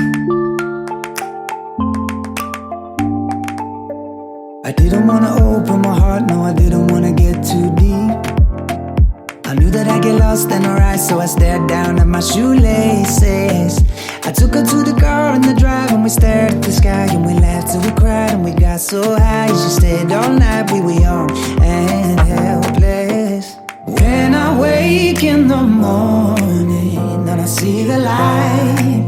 I didn't wanna open my heart, no, I didn't wanna get too deep. I knew that I'd get lost in her eyes, so I stared down at my shoelaces. I took her to the car in the drive and we stared at the sky and we laughed till we cried and we got so high. She stayed all night, we were young and helpless. When I wake in the morning and I see the light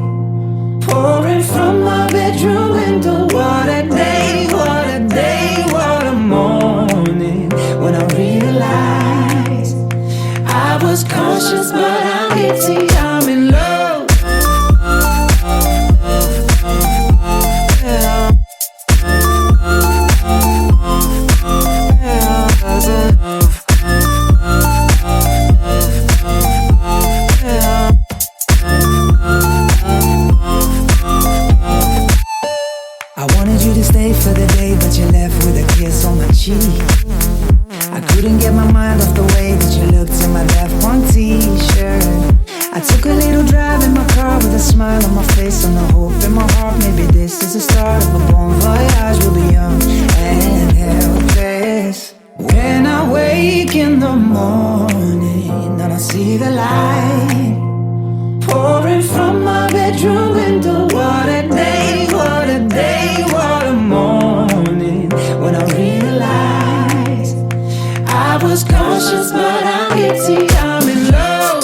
pouring from my bedroom window, what a day, what a day, what a morning. When I realized I was cautious but I'm guilty, I'm in love. I wanted you to stay for the day, but you left with a kiss on my cheek. I couldn't get my mind off the way that you looked in my left one t-shirt. I took a little drive in my car with a smile on my face and a hope in my heart. Maybe this is the start of a bon voyage. We'll be young and helpless. When I wake in the morning and I see the light pouring from my bedroom window, what a day, what a day, what a morning. When I realized I was cautious but I'm guilty, I'm in love.